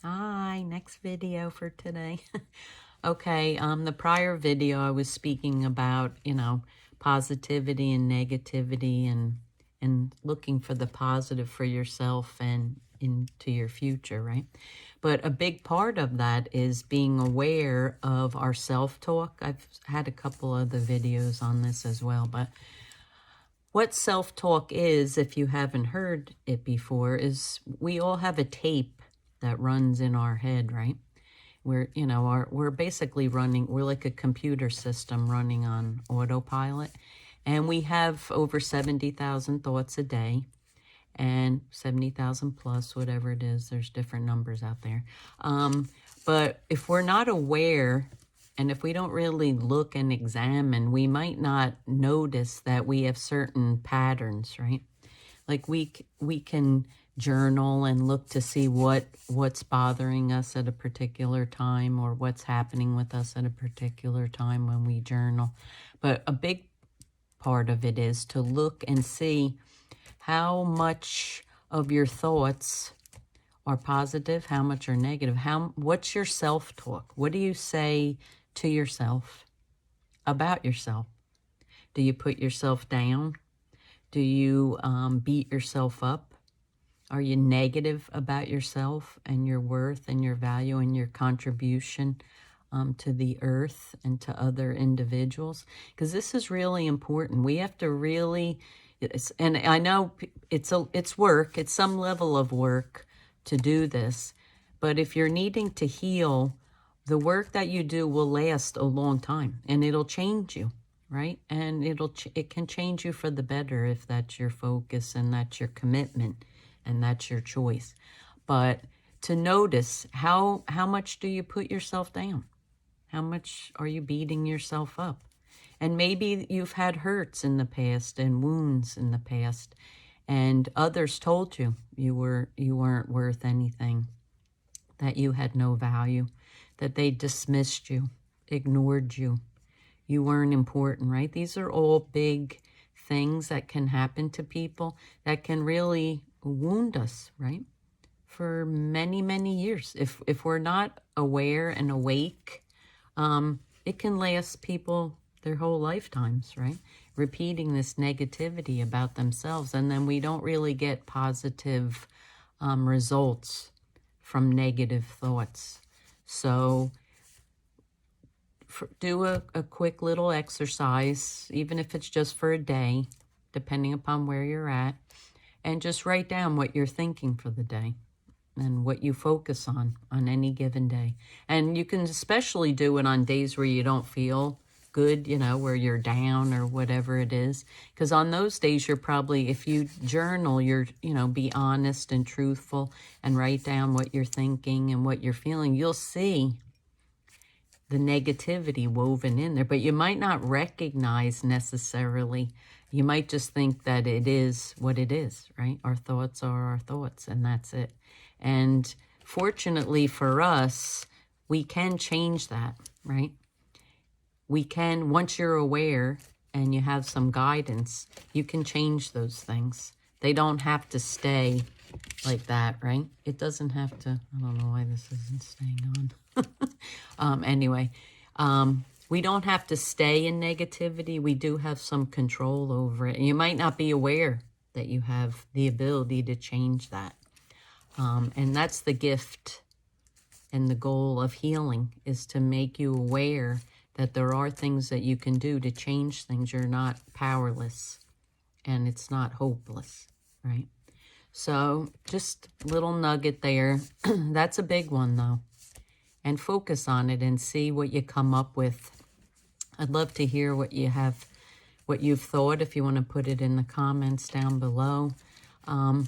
Hi, next video for today. Okay, the prior video I was speaking about, positivity and negativity and looking for the positive for yourself and into your future, right? But a big part of that is being aware of our self-talk. I've had a couple other videos on this as well, but what self-talk is, if you haven't heard it before, is we all have a tape that runs in our head, right? We're basically running, we're like a computer system running on autopilot. And we have over 70,000 thoughts a day and 70,000 plus, whatever it is. There's different numbers out there. But if we're not aware and if we don't really look and examine, we might not notice that we have certain patterns, right? Like we can journal and look to see what's bothering us at a particular time or what's happening with us at a particular time when we journal. But a big part of it is to look and see how much of your thoughts are positive, how much are negative, what's your self-talk? What do you say to yourself about yourself? Do you put yourself down? Do you beat yourself up? Are you negative about yourself and your worth and your value and your contribution to the earth and to other individuals? Because this is really important. We have to really, and I know it's work, it's some level of work to do this, but if you're needing to heal, the work that you do will last a long time and it'll change you. Right? And it can change you for the better if that's your focus and that's your commitment and that's your choice. But to notice how much do you put yourself down? How much are you beating yourself up? And maybe you've had hurts in the past and wounds in the past, and others told you you weren't worth anything, that you had no value, that they dismissed you, ignored you. You weren't important, right? These are all big things that can happen to people that can really wound us, right? For many, many years. If we're not aware and awake, it can last people their whole lifetimes, right? Repeating this negativity about themselves. And then we don't really get positive results from negative thoughts. So do a quick little exercise, even if it's just for a day, depending upon where you're at, and just write down what you're thinking for the day and what you focus on any given day. And you can especially do it on days where you don't feel good, where you're down or whatever it is. Because on those days, you're probably, if you journal, be honest and truthful and write down what you're thinking and what you're feeling, you'll see the negativity woven in there, but you might not recognize necessarily. You might just think that it is what it is, right? Our thoughts are our thoughts, and that's it. And fortunately for us, we can change that, right? We can, once you're aware and you have some guidance, you can change those things. They don't have to stay like that, right? It doesn't have to. I don't know why this isn't staying on. Anyway, we don't have to stay in negativity. We do have some control over it. And you might not be aware that you have the ability to change that. And that's the gift and the goal of healing, is to make you aware that there are things that you can do to change things. You're not powerless and it's not hopeless, right? So just a little nugget there. That's a big one though. And focus on it and see what you come up with. I'd love to hear what you've thought, if you want to put it in the comments down below. I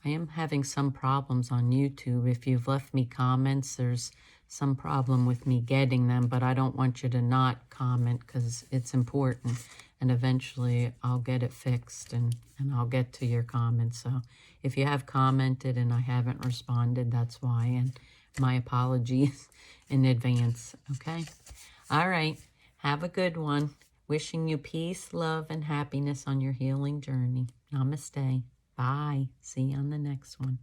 am having some problems on YouTube. If you've left me comments, there's some problem with me getting them, but I don't want you to not comment because it's important. And eventually I'll get it fixed and I'll get to your comments. So if you have commented and I haven't responded, that's why. And my apologies in advance, okay? All right. Have a good one. Wishing you peace, love, and happiness on your healing journey. Namaste. Bye. See you on the next one.